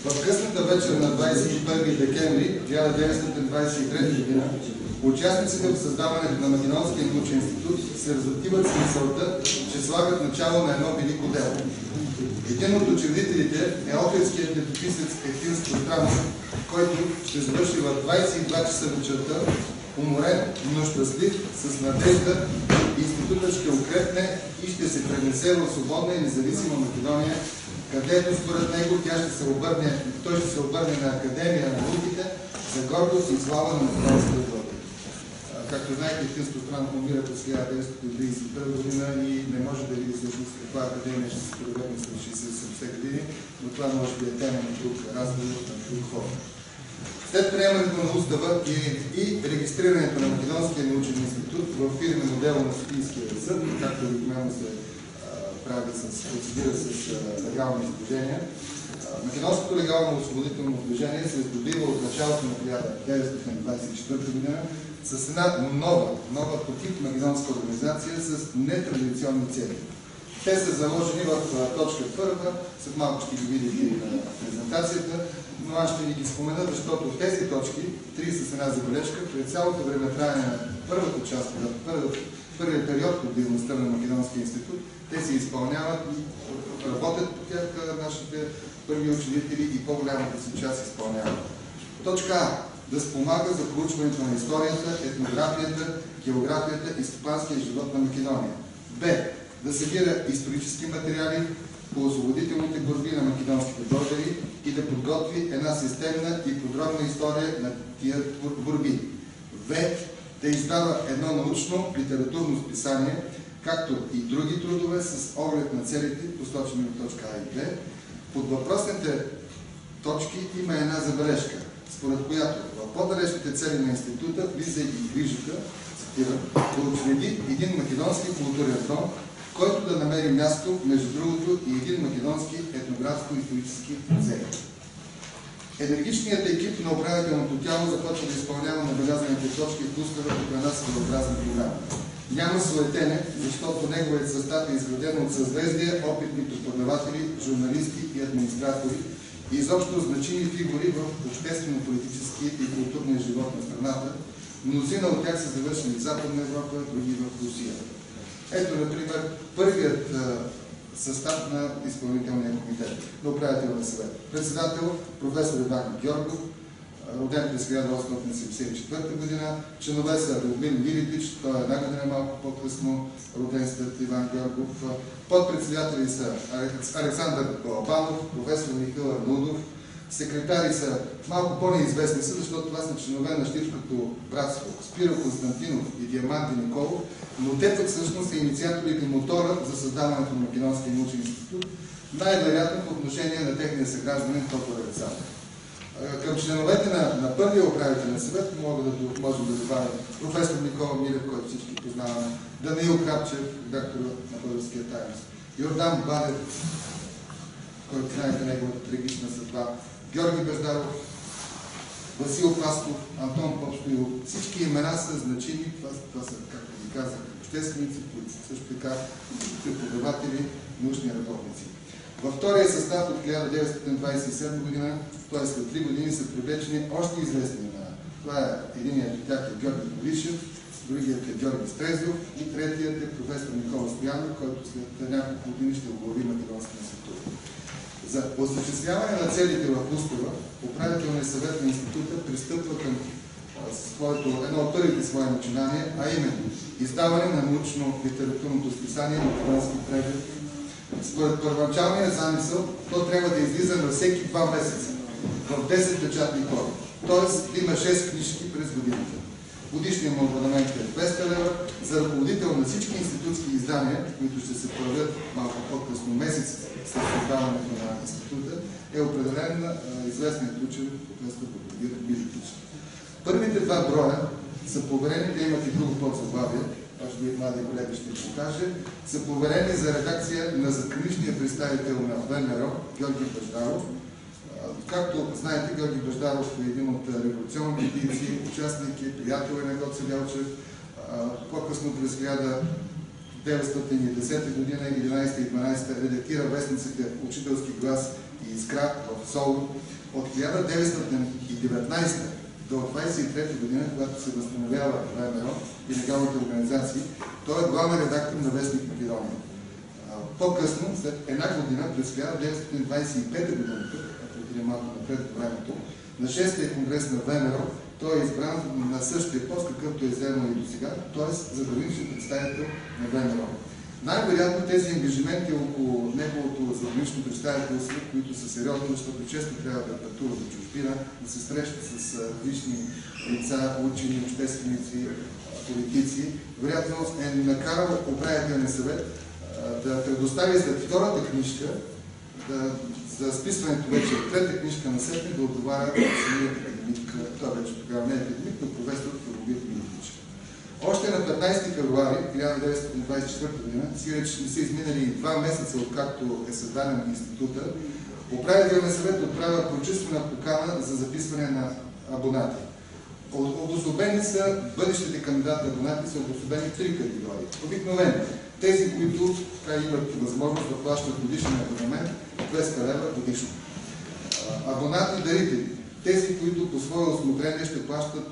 В късната вечер на 21 декември 1923 година участниците в създаването на Македонския научен институт се разотиват с мисълта, че слагат начало на едно велико дело. Един от учредителите е охридският летописец Ефим Стостранов, който ще завърши в 22 часа вечерта, уморен, но щастлив, с надежда, институтът ще укрепне и ще се пренесе в свободна и независима Македония, където според него той ще се обърне на Академия на науките за гордост и слава на македонската Европа. Както знаете, Ефим Стостранов умира през 1931 година и не може да види всъщност каква академия ще се превърне след 60-70 години, но това може би е тема на друг разговор, на друг хора. След приемането на устава и регистрирането на Македонския научен институт в фирмен модел на Софийския съд, както обикновено се прави процедира с легални изложения, Македонското легално освободително движение се здобива от началото на 1924 година с една нова потип македонска организация с нетрадиционни цели. Те са заложени в точка първа, след малко ще ги видите на презентацията, но аз ще ви ги спомена, защото тези точки, 3 с една забележка, през цялото време траяне на първата част, първият период от дейността на Македонския институт, те се изпълняват и работят по тях нашите първи учредители и по-голямата си част изпълняват. Точка А. Да спомага за проучването на историята, етнографията, географията и стопанския живот на Македония. Б. Да събира исторически материали по освободителните борби на македонските българи и да подготви една системна и подробна история на тия борби. В. Да издава едно научно литературно списание, както и други трудове с оглед на целите, посочени в точка А и Б. Под въпросните точки има една забележка, според която в по-далечните цели на института влиза и грижата, цитирам, да учреди един македонски културен дом, който да намери място, между другото, и един македонски етнографско-исторически музей. Енергичният екип на управителното тяло започва да изпълнява набелязаните точки в устава по една своеобразна програма. Няма суетене, защото неговият състав е изграден от съзвездия, опитни преподаватели, журналисти и администратори и изобщо значими фигури в обществено-политически и културния живот на страната. Мнозина от тях са завършени в Западна Европа, други в Русия. Ето, например, първият състав на изпълнителния комитет, на управителния съвет. Председател професор Иван Георгов, роден през 1874 година. Членове са Любомир Милитич, той е една година малко по-късно роден след Иван Георгов. Подпредседатели са Александър Балабанов, професор Михаил Арнудов. Секретари са малко по-неизвестни са, защото това са членове на Щирското братство Спиро Константинов и Диаманти Николов, но те пък всъщност са инициаторите и мотора за създаването на Македонския научен институт, най-вероятно по отношение на техния съгражданин Тодор Александров. Към членовете на първия управителен съвет можем да добавим професор Никола Милев, който всички познаваме, Даниил Крапчев, редактор на Българския Таймс, Йордан Бадев, който знаете неговата трагична съдба, Георги Беждаров, Васил Пасков, Антон Попстоилов. Всички имена са значими, това са, както ви казах, общественици, които също така преподаватели, научни работници. Във втория състав от 1927 година, т.е. след 3 години, са привлечени още известни имена. Това е единият от тях е Георги Боришев, другият е Георги Стрезов и третият е професор Никола Стоянов, който след няколко години ще оглави Македонския институт. За осъществяване на целите в устава, управителният съвет на института пристъпва към едно от първите свои начинания, а именно издаване на научно-литературното списание Македонски преглед. Според първоначалния замисъл, то трябва да излиза на всеки 2 месеца в 10 печатни форми. Тоест да има 6 книжки през годината. Годишният му абонамент е 200 лева. За ръководител на всички институтски издания, които ще се появят малко по-късно месец след създаването на института, е определен на известният учен професор Богомир Милютич. Първите 2 броя са поверени, те имат и друго подзаглавие, може би млади колеги ще ви покаже, са поверени за редакция на задграничния представител на ВМРО Георги Беждаров. Както знаете, Георги Беждаров е един от революционните дейци, участник и приятел на Гоце Делчев. По-късно през 1910 година, 11 и 12 редактира вестниците Учителски глас и Искра в Солун. От 1919 до 23 година, когато се възстановява ВМРО и легалните организации, той е главен редактор на вестник Македония. По-късно, след една година, през 1925 година, ако отидем малко напред по времето, на 6-я конгрес на ВМРО, той е избран на същия пост, какъвто е заемал и до сега, т.е. задграничен представител на ВМРО. Най-вероятно тези ангажименти около неговото задгранично представителство, които са сериозни, защото често трябва да пътува до чужбина, да се среща с различни лица, учени, общественици, политици, вероятно е накарал управителния съвет да предостави след втората книжка, за списването вече трета книжка на сетне, да отговаря самият академик, той вече тогава не е академик, но професор Филогиев Милитич. Още на 15 февруари 1924 година, сиреч не са изминали 2 месеца, откакто е създаден института, управителният съвет отправя прочиствана покана за записване на абонати. Обособени са бъдещите кандидати абонати, са обособени 3 категории. Обикновено тези, които имат възможност да плащат годишен абонамент 200 лева годишно. Абонати-дарители. Тези, които по свое усмотрение ще плащат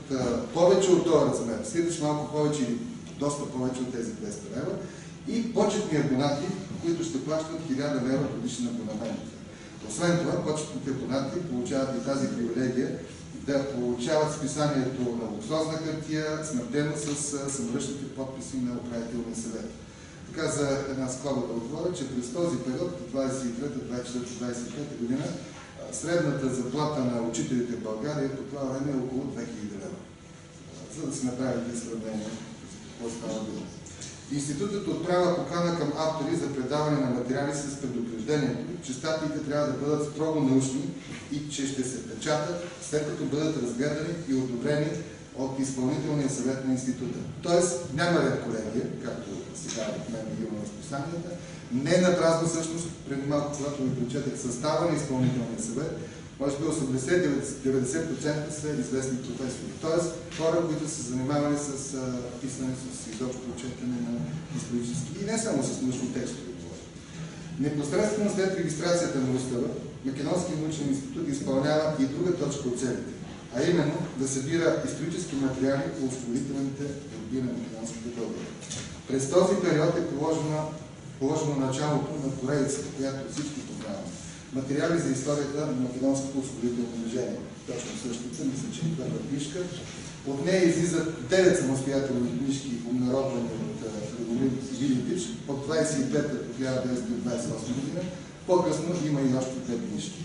повече от този размер, сидиш малко повече или доста повече от тези 200 лева. И почетни абонати, които ще плащат 1000 лева годишен абонамент. Освен това, почетните абонати получават и тази привилегия да получават списанието на луксозна хартия, снабдено с саморъчните подписи на управителния съвет. Така за една скоба да отворя, че през този период, 23-24-25 година, средната заплата на учителите в България по това време е около 2000 лева. За да се направите сравнение за какво става дума. Институтът отправя покана към автори за предаване на материали с предупреждението, че статиите трябва да бъдат строго научни и че ще се печатат, след като бъдат разгледани и одобрени от изпълнителния съвет на института. Тоест няма ред колегия, както сега от мен има в списанията, не е на празно всъщност, преди малко, когато ви прочетах състава на изпълнителния съвет, може би 80-90% са известни професори. Тоест хора, които са занимавали с писане, с изобщо четене на исторически и не само с научни текстове. Непосредствено след регистрацията на устава, Македонския научен институт изпълнява и друга точка от целите, а именно да събира исторически материали по освободителните борби на македонските българи. През този период е положено началото на поредицата, която всички познаваме. Материали за историята на македонското освободително движение. Точно същата, мисля, че е първа книжка. От нея излизат 9 самостоятелни книжки, обнародвани от Любомир Милитич от 25-та до 1928 година. По-късно има и още 2 книжки.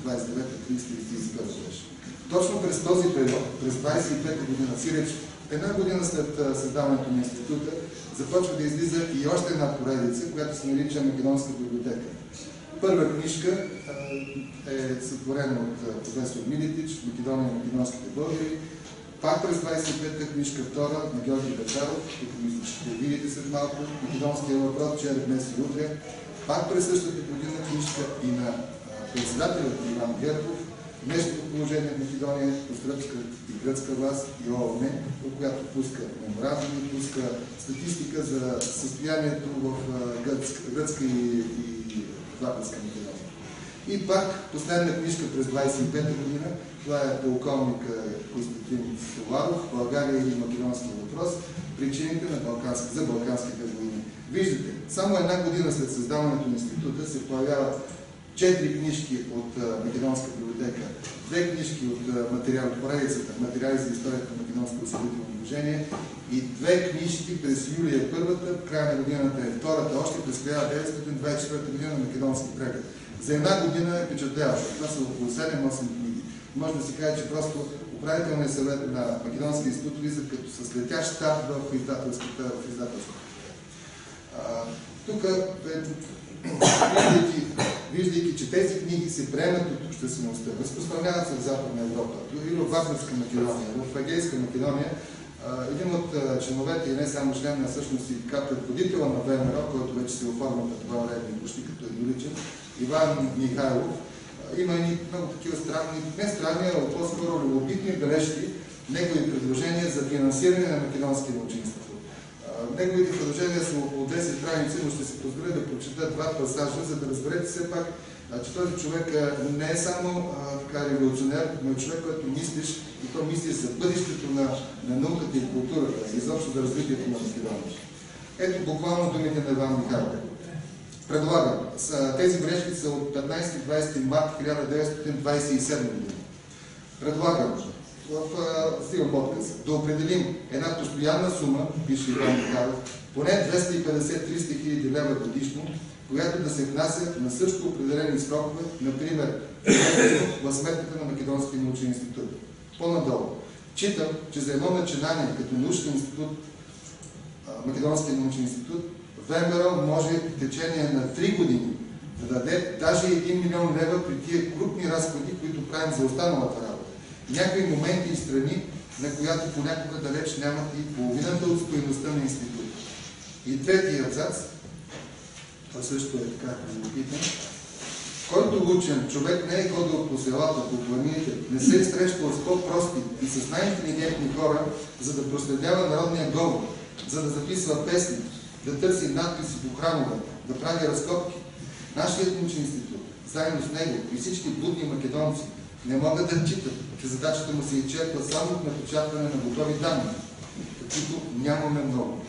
29-та, 30-та и 31-та беше. Точно през този период, през 25-та година, сиреч една година след създаването на института, започва да излиза и още една поредица, която се нарича Македонска библиотека. Първа книжка е сътворена от професор Милитич, Македония и македонските българи. Пак през 25-та книжка, втора, на Георги Бачаров, тук мисля, че ще видите след малко, Македонския въпрос, вчера, днес и утре. Пак през същата година книжка и на председателят Иван Герков, днешното положение в Македония по сръбска и гръцка власт и ООН, в която пуска меморандуми, пуска статистика за състоянието в гръцка и Западска Македония. И пак последна книжка през 25-та година, това е полковник Константин Соларов, България или македонски въпрос, причините за балканските войни. Виждате, само една година след създаването на института се появяват 4 книжки от Македонска библиотека, 2 книжки от поредицата материали за историята на македонско освободително движение и 2 книжки през юли е първата, края на годината е втората, още през 1924 година на македонски преглед. За една година е впечатляващо. Това са около 7-8 книги. Може да се каже, че просто управителният съвет на Македонския институт влиза като с летящ старт в издателската. Тук, виждайки, че тези книги се приемат от обществеността, разпространяват се в Западна Европа, дори в Вардарска Македония, в Егейска Македония, един от членовете, и не само член на всъщност и така предводител на ВМРО, който вече се оформя на това време почти като едноличен, Иван Михайлов, има и много такива странни, не странни, а по-скоро любопитни бележки, негови предложения за финансиране на Македонския научен институт. Неговите предложения са около 10 страници, но ще си позволя да прочета два пасажа, за да разберете все пак, че този човек не е само революционер, но е човек, който мислиш и то мисли за бъдещето на науката и културата, изобщо за развитието на Македония. Ето буквално думите на Иван Михайлов. Предлагам, тези бележки са от 15-20 март 1927 година. Предлагам, стигам подказ, да определим една постоянна сума, пише Иван Михайлов, поне 250-300 хиляди лева годишно, която да се внася на също определени срокове, например, в сметката на Македонския научен институт. По-надолу. Читам, че за едно начинание като научен институт, Македонския научен институт, ВМРО може в течение на 3 години да даде даже 1 милион лева при тия крупни разходи, които правим за останалата работа. Някои моменти и страни, на която понякога далеч нямат и половината от стойността на института. И третия абзац, това също е така любопитен, който учен човек не е ходил по селата, по планините, не се е срещал с по-прости и с най-интелигентни хора, за да проследява народния говор, за да записва песни, да търси надписи по храмове, да прави разкопки. Нашият научен институт, заедно с него и всички будни македонци, не могат да читат, че задачата му се изчерпва само от напечатване на готови данни, каквито нямаме много.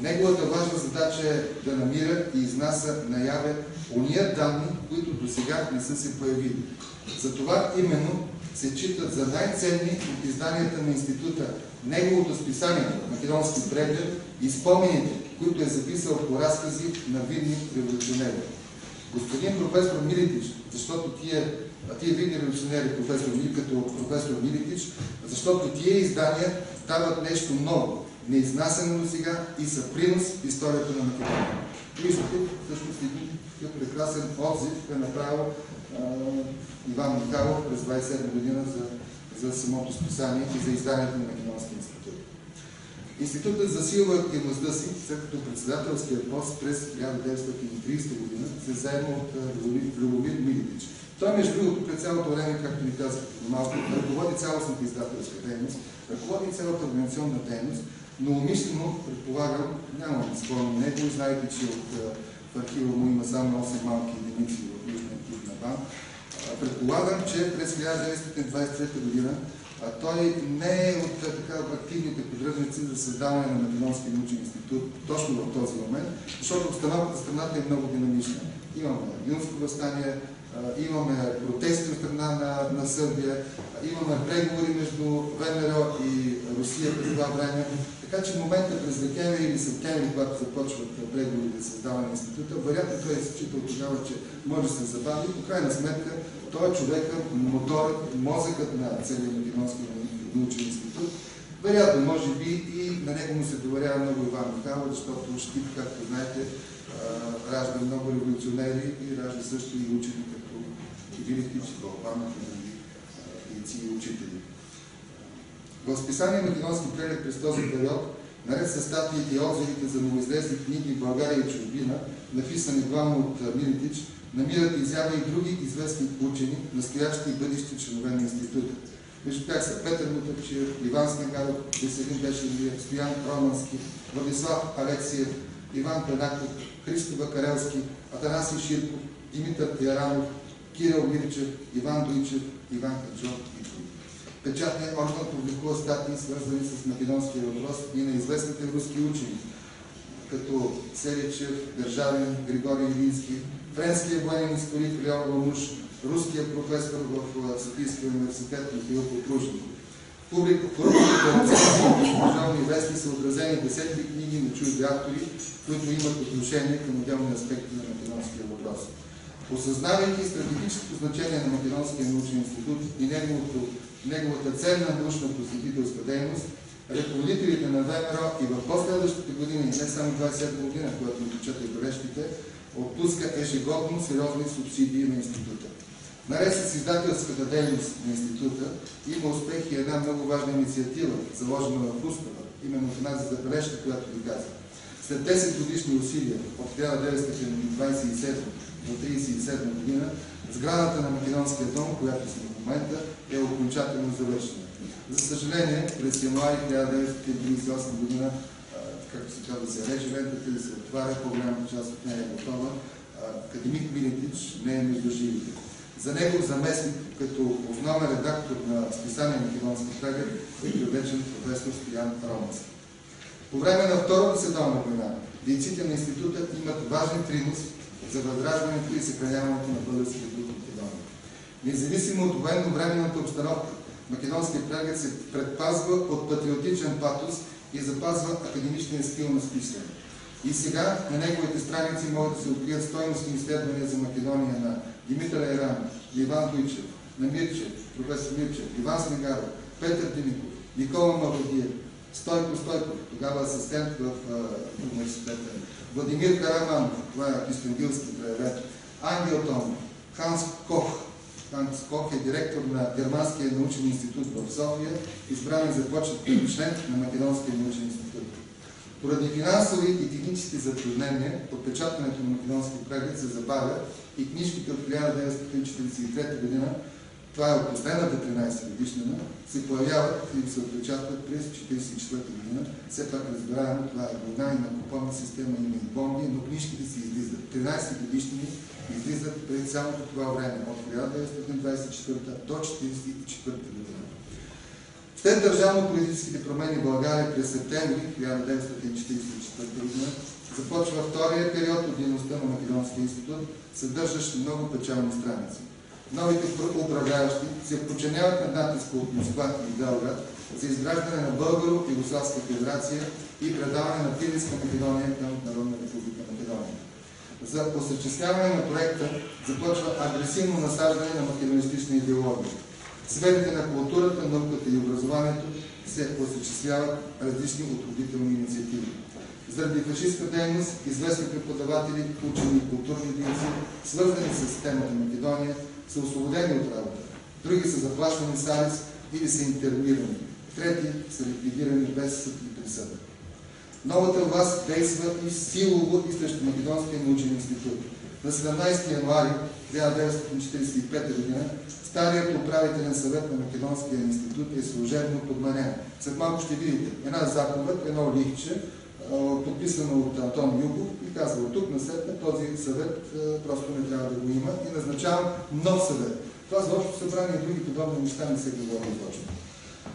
Неговата важна задача е да намира и изнася наяве ония данни, които до сега не са се появили. Затова именно се читат за най-ценни от изданията на института неговото списание «Македонски преглед» и спомените, които е записал по разкази на видни революционери. Господин професор Милитич, защото тия видни революционери, като професор Милитич, защото тия издания дават нещо ново, неизнасено до сега и са принос в историята на Македония. Виждате, всъщност един прекрасен отзив е направил Иван Михайлов през 27 година за самото списание и за изданието на Македонския институт. Институтът засилва активността си, след като председателския пост през 1930 година се заема от Любомир Милитич. Той, между другото, през цялото време, както ви казах малко, ръководи цялостната издателска дейност, ръководи цялата организационна дейност, но умишлено, предполагам, нямам спомнен него, знаете, че в архива му има само 8 малки единици в Южния архив на БАН. Предполагам, че през 1923 година той не е от активните поддръжници за създаване на Македонския научен институт точно в този момент, защото обстановката в страната е много динамична. Имаме юнско въстание, имаме протести от страна на Сърбия, имаме преговори между ВМРО и Русия през това време. Така че в момента през декември или септември, когато започват преговорите за създаване на института, вероятно той е считал тогава, че може да се забави. По крайна сметка, той е човека, моторът, мозъкът на целия Македонски научен институт. Вероятно, може би и на него му се доверява много Иван Михайлов, защото Щип, както знаете, ражда много революционери и ражда също и учени като Вилитич, Балбанов и учители. В списание Македонски преглед през този период, наред с статиите и отзивите за новоизлезли книги в България и чужбина, написани главно от Милитич, намират изява и други известни учени, настоящи и бъдещи членове на института. Между тях са Петър Мутавчиев, Иван Снегаров, Веселин Бешевиев, Стоян Романски, Владислав Алексиев, Иван Пенаков, Христо Бакарелски, Атанасий Ширков, Димитър Яранов, Кирил Мирчев, Иван Дойчев, Иван Хаджов и други. Печатният орган публикува статии, свързани с македонския въпрос и на известните руски учени, като Селичев, Държавин, Григорий Илински, френския военен историк Леон Ламуш, руския професор в Софийския университет Михаил Потружник. В рубриката вестни са отразени десетки книги на чужди автори, които имат отношение към отделни аспекти на македонския въпрос. Осъзнавайки стратегическото значение на Македонския научен институт и неговата ценна научно-просветителска дейност, ръководителите на ВМРО и в последващите години, не само 27 година, когато отчета и бележките, отпуска ежегодно сериозни субсидии на института. Наред с издателската дейност на института има успех и една много важна инициатива, заложена в устава, именно в тази забележка, която ви казах. След 10 годишни усилия от 1927 до 1937 година, сградата на Македонския дом, която сме в момента, е окончателно завършена. За съжаление, през януари 1938 година както се казва, се реже лентата и се отваря, по-голямата част от нея е готова. Академик Милетич не е между живите. За негов заместник, като основен редактор на списание Македонски преглед, е привлечен професор Стоян Романски. По време на Втората световна война дейците на института имат важен принос за възраждането и съхраняването на българския дух в Македония. Независимо от военновременната обстановка, Македонският преглед се предпазва от патриотичен патос и запазва академичния стил на списване. И сега на неговите страници могат да се открият стойностни изследвания за Македония на Димитър Айран, Иван Дуйчев, на Мирчев, професор Мирчев, Иван Снегаров, Петър Димиков, Никола Мавродиев, Стойко Стойков, тогава асистент в университета, Владимир Караманов, това е Кюстендилски превед, Ангел Томов, Ханс Кох. Ханс Кох е директор на Германския научен институт в София, избран и започнат член на Македонския научен институт. Поради финансови и технически затруднения, подпечатването на Македонски преглед се забавя и книжките от 1943 година, това е от последната 13 годишнина, се появяват и се отпечатват през 1944 година. Все пак разбираемо, това е война и накопана система, има и бомби, но книжките си излизат. 13 годишнини излизат през цялото това време, от 1924 до 1944 година. След държавно-политическите промени в България през септември 1944 година започва втория период от дейността на Македонския институт, съдържащ много печални страници. Новите управляващи се подчиняват на натиска от Москва и Белград за изграждане на Българо-Югославска федерация и предаване на Пиринска Македония към Народна република Македония. За осъществяване на проекта започва агресивно насаждане на македонистична идеология. В сферите на културата, науката и образованието се осъществяват различни отрудителни инициативи. Заради фашистска дейност, известни преподаватели, учени и културни дейци, свързани с темата Македония, са освободени от работа. Други са заплашвани с арест или са интернирани. Трети са ликвидирани без съд и присъда. Новата власт действа и силово и срещу Македонския научен институт. На 17 януари 1945 година старият управителен съвет на Македонския институт е служебно подменен. След малко ще видите една заповед, едно лихче, подписано от Антон Югов и казва, от тук насетне този съвет просто не трябва да го има и назначавам нов съвет. Това за общо събрание и други подобни неща не се говори изобщо.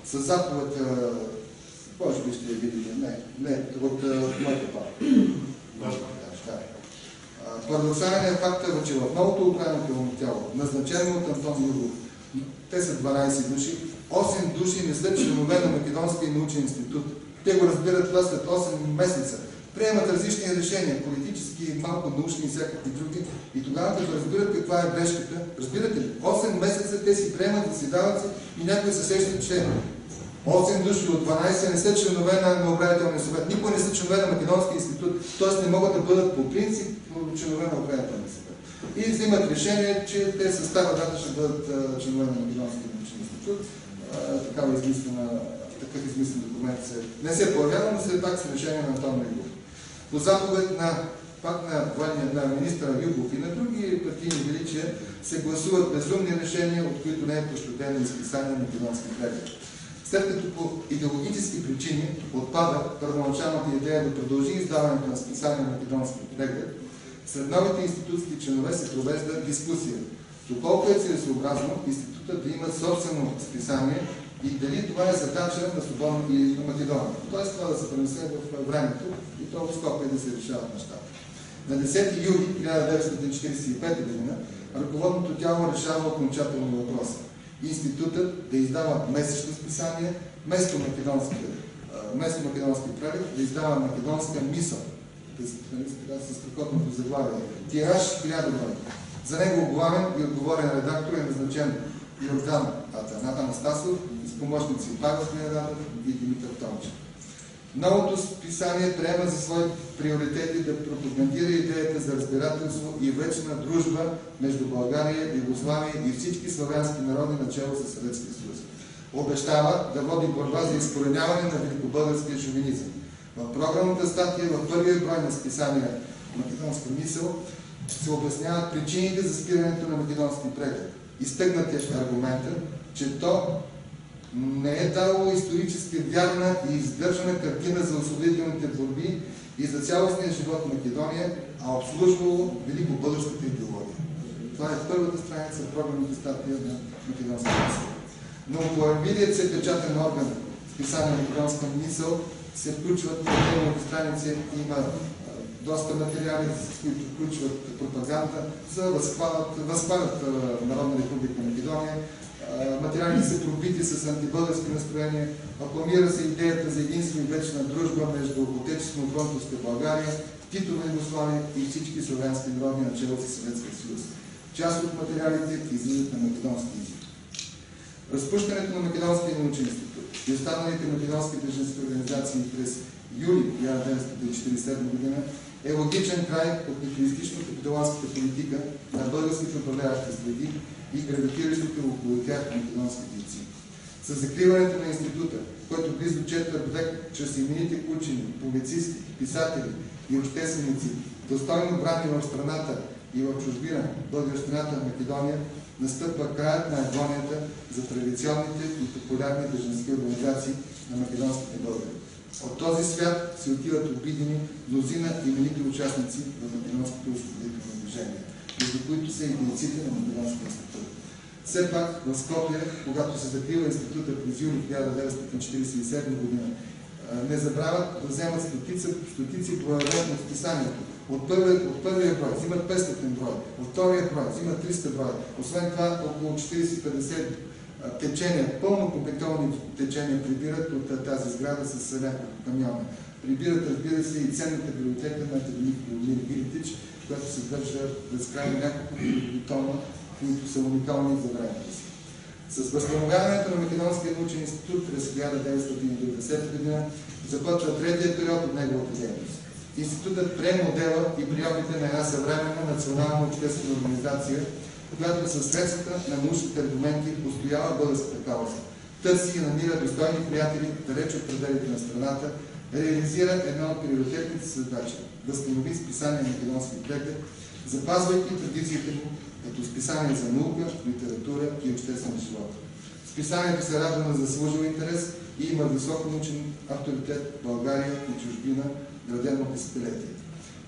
С заповед, може би ще я видите, не, от моята папа. Парадоксален е факта, че в новото управително тяло, назначено от Антон Югов, те са 12 души, 8 души не са членове на Македонския научен институт. Те го разбират това след 8 месеца. Приемат различни решения, политически, малко научни и всякакви други. И тогава като разбират каква е грешката, разбирате ли, 8 месеца те си приемат, заседават се и някой се сеща, че 8 души от 12 не са членове на управителния съвет. Никой не са членове на Македонския институт, т.е. не могат да бъдат по принцип членове на управителния съвет. И взимат решение, че те с тази дата ще бъдат членове на Македонския научен институт. Такъв измислен документ не се появява, но все пак с решение на Антон Югов. По заповед на министра Югов и на други партийни величия се гласуват безумни решения, от които не е пощадено изписание на Македонски преглед. След като по идеологически причини отпада първоначалната идея да продължи издаването на списание на Македонски преглед, сред новите институтски членове се провежда дискусия. Доколко е целесообразно институтът да има собствено списание и дали това е задача на Свободна и на Македония. Тоест това да се пренесе в времето и то в Скопие да се решават нещата. На 10 юли 1945 година ръководното тяло решава окончателно въпроса. Институтът да издава месечно списание, вместо македонски преглед, да издава македонска мисъл, с страхотното заглавие. Тираж 1000 броя. За него главен и отговорен редактор е назначен Йордан Анастасов с помощници Павел Радов и Димитър Томчев. Новото списание приема за свои приоритети да пропагандира идеята за разбирателство и вечна дружба между България, Югославия и всички славянски народи начало със Съветския съюз. Обещава да води борба за изкореняване на великобългарския шовинизъм. В програмната статия в първия брой на списание Македонска мисъл се обясняват причините за спирането на македонски преглед. Изтъгнат е аргумента, че то не е дало исторически вярна и издържана картина за освободителните борби и за цялостния живот в Македония, а обслужвало велико българската идеология. Това е първата страница в програмната статия на Македонския мисъл. Но по-видият се печатен орган в писание Македонска мисъл се включват на неговите страници, има доста материали, с които включват пропаганда за възхвалят Народна република Македония. Материалите са пробити с антибългарски настроения, акламира се идеята за единство и вечна дружба между отечествено-фронтовска България, Титова Югославия и всички славянски народи начело с Съветския съюз. Част от материалите излизат на македонски език. Разпущането на Македонския научен институт и останалите македонски бежански организации през юли 1947 година е логичен край от националистично-капиталанската политика на българските управляващи среди и гравитиращите около тях македонски дейци. С закриването на института, който близо четвърт век чрез имените учени, публицисти, писатели и общественици, достойно брани в страната и в чужбина, българщината в Македония, настъпва краят на агонията за традиционните и популярни бежански организации на македонските българи. От този свят се отиват обидени мнозина именити участници в македонското освободително движение, между които са и дейците на Македонския институт. Все пак в Скопие, когато се закрива института през юли 1947 година, не забравят да вземат стотици проявени от списанието. От първия брой взимат 500 брой, от втория брой взимат 300 брой. Освен това, около 40-50 течения, пълно комплектовани течения прибират от тази сграда с няколко камиона. Прибират, разбира се, и ценната библиотека на академик Любомир Вилетич, която се държа безкрайно няколко тома, които са уникални за времето си. С възстановяването на Македонския научен институт през 1990 година започва третия период от неговата дейност. Институтът прие модела и приемите на една съвременна национална обществена организация, която със средствата на научните аргументи устоява българската кауза, търси и намира достойни приятели далеч от пределите на страната, реализира една от приоритетните задачи – възстанови списание на македонски преглед, запазвайки традициите му като списание за наука, литература и обществен живот. Списанието се радва на заслужил интерес и има висок научен авторитет в България и чужбина, граден от десетилетия.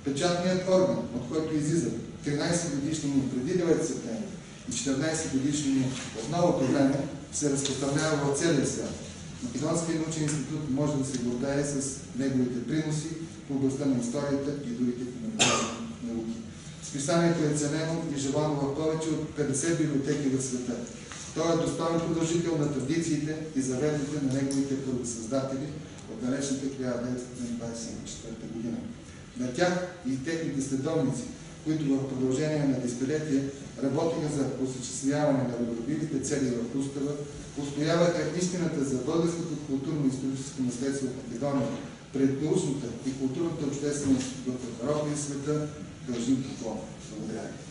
Печатният орган, от който излизат 13 годишни му преди 9 септември и 14 годишни му от новото време, се разпространява в целия свят. Македонският научен институт може да се гордее с неговите приноси в областта на историята и другите хуманитарни науки. Списанието е ценено и желано в повече от 50 библиотеки в света. Той е достоен продължител на традициите и заветите на неговите първосъздатели от далечната 1924 година. На тях и техните следовници, които в продължение на десетилетия работиха за осъществяване на добровилите цели в устава, устояваха истината за българското културно-историческо наследство в Македония пред научната и културната общественост в Европа и света, дължим поклон. Благодаря ви.